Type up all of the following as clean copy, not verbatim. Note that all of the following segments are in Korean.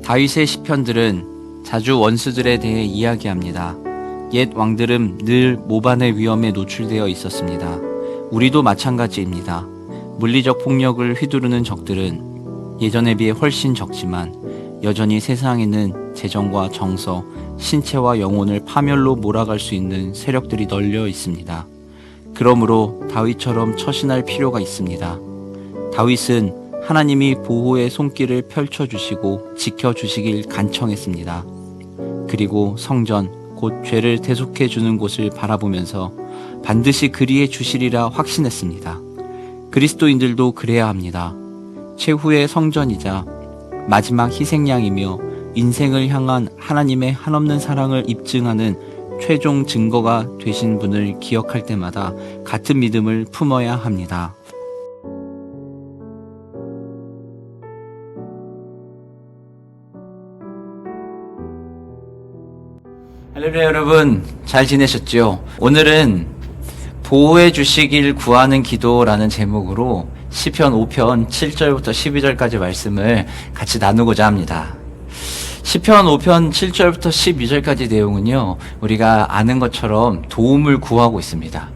다윗의 시편들은 자주 원수들에 대해 이야기합니다. 옛 왕들은 늘 모반의 위험에 노출되어 있었습니다. 우리도 마찬가지입니다. 물리적 폭력을 휘두르는 적들은 예전에 비해 훨씬 적지만 여전히 세상에는 재정과 정서, 신체와 영혼을 파멸로 몰아갈 수 있는 세력들이 널려 있습니다. 그러므로 다윗처럼 처신할 필요가 있습니다. 다윗은 하나님이 보호의 손길을 펼쳐주시고 지켜주시길 간청했습니다. 그리고 성전, 곧 죄를 대속해 주는 곳을 바라보면서 반드시 그리해 주시리라 확신했습니다. 그리스도인들도 그래야 합니다. 최후의 성전이자 마지막 희생양이며 인생을 향한 하나님의 한없는 사랑을 입증하는 최종 증거가 되신 분을 기억할 때마다 같은 믿음을 품어야 합니다. 할렐루야, 여러분 잘 지내셨죠? 오늘은 보호해 주시길 구하는 기도라는 제목으로 시편 5편 7절부터 12절까지 말씀을 같이 나누고자 합니다. 시편 5편 7절부터 12절까지 내용은요, 우리가 아는 것처럼 도움을 구하고 있습니다.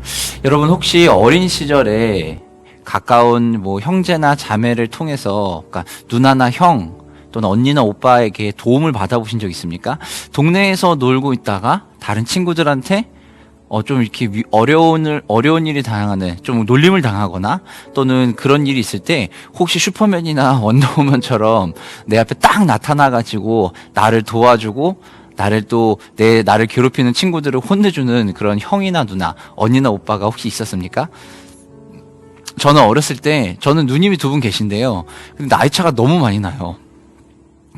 여러분 혹시 어린 시절에 가까운 형제나 자매를 통해서, 그러니까 누나나 형 또는 언니나 오빠에게 도움을 받아보신 적 있습니까? 동네에서 놀고 있다가 다른 친구들한테 좀 이렇게 어려운 일이 당하는, 좀 놀림을 당하거나 또는 그런 일이 있을 때 혹시 슈퍼맨이나 원더우먼처럼 내 앞에 딱 나타나가지고 나를 도와주고 나를 괴롭히는 친구들을 혼내주는 그런 형이나 누나, 언니나 오빠가 혹시 있었습니까? 저는 어렸을 때, 저는 누님이 두 분 계신데요. 근데 나이 차가 너무 많이 나요.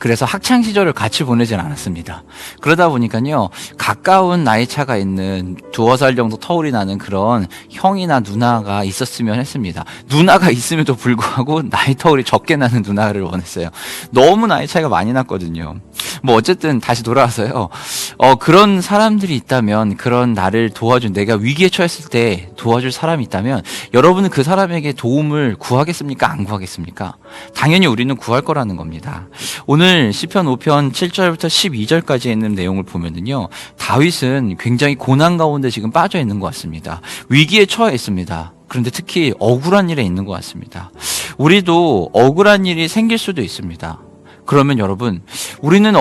그래서 학창 시절을 같이 보내진 않았습니다. 그러다 보니까요, 가까운 나이 차가 있는 2-3살 정도 터울이 나는 그런 형이나 누나가 있었으면 했습니다. 누나가 있음에도 불구하고 나이 터울이 적게 나는 누나를 원했어요. 너무 나이 차이가 많이 났거든요. 어쨌든 다시 돌아와서요. 그런 사람들이 있다면, 그런 나를 도와준, 내가 위기에 처했을 때 도와줄 사람이 있다면, 여러분은 그 사람에게 도움을 구하겠습니까? 안 구하겠습니까? 당연히 우리는 구할 거라는 겁니다. 오늘 시편 5편 7절부터 12절까지 있는 내용을 보면은요, 다윗은 굉장히 고난 가운데 지금 빠져 있는 것 같습니다. 위기에 처해 있습니다. 그런데 특히 억울한 일에 있는 것 같습니다. 우리도 억울한 일이 생길 수도 있습니다. 그러면 여러분, 우리는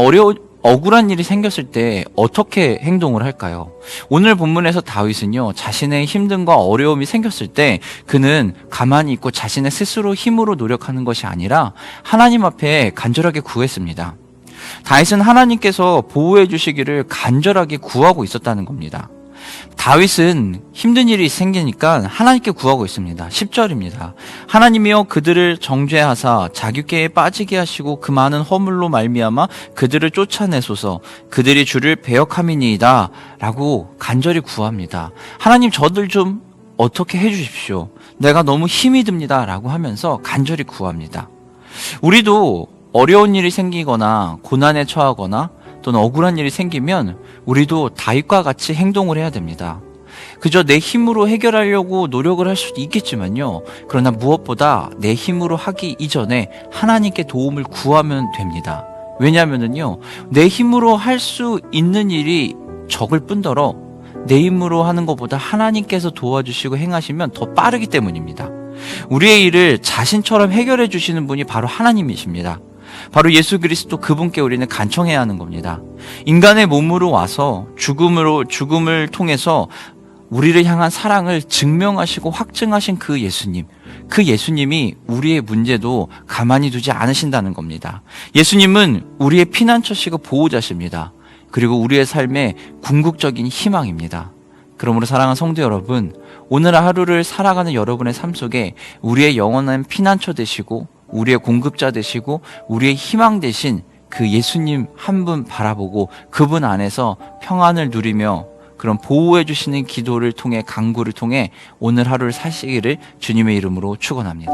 억울한 일이 생겼을 때 어떻게 행동을 할까요? 오늘 본문에서 다윗은요, 자신의 힘듦과 어려움이 생겼을 때 그는 가만히 있고 자신의 스스로 힘으로 노력하는 것이 아니라 하나님 앞에 간절하게 구했습니다. 다윗은 하나님께서 보호해 주시기를 간절하게 구하고 있었다는 겁니다. 다윗은 힘든 일이 생기니까 하나님께 구하고 있습니다. 10절입니다. 하나님이여 그들을 정죄하사 자기꾀에 빠지게 하시고 그 많은 허물로 말미암아 그들을 쫓아내소서. 그들이 주를 배역함이니이다 라고 간절히 구합니다. 하나님, 저들 좀 어떻게 해주십시오. 내가 너무 힘이 듭니다 라고 하면서 간절히 구합니다. 우리도 어려운 일이 생기거나 고난에 처하거나 또는 억울한 일이 생기면 우리도 다윗과 같이 행동을 해야 됩니다. 그저 내 힘으로 해결하려고 노력을 할 수도 있겠지만요, 그러나 무엇보다 내 힘으로 하기 이전에 하나님께 도움을 구하면 됩니다. 왜냐하면요, 내 힘으로 할 수 있는 일이 적을 뿐더러 내 힘으로 하는 것보다 하나님께서 도와주시고 행하시면 더 빠르기 때문입니다. 우리의 일을 자신처럼 해결해 주시는 분이 바로 하나님이십니다. 바로 예수 그리스도, 그분께 우리는 간청해야 하는 겁니다. 인간의 몸으로 와서 죽음을 통해서 우리를 향한 사랑을 증명하시고 확증하신 그 예수님이 우리의 문제도 가만히 두지 않으신다는 겁니다. 예수님은 우리의 피난처시고 보호자십니다. 그리고 우리의 삶의 궁극적인 희망입니다. 그러므로 사랑하는 성도 여러분, 오늘 하루를 살아가는 여러분의 삶 속에 우리의 영원한 피난처 되시고 우리의 공급자 되시고 우리의 희망 되신 그 예수님 한 분 바라보고 그분 안에서 평안을 누리며 그런 보호해 주시는 기도를 통해, 간구를 통해 오늘 하루를 사시기를 주님의 이름으로 축원합니다.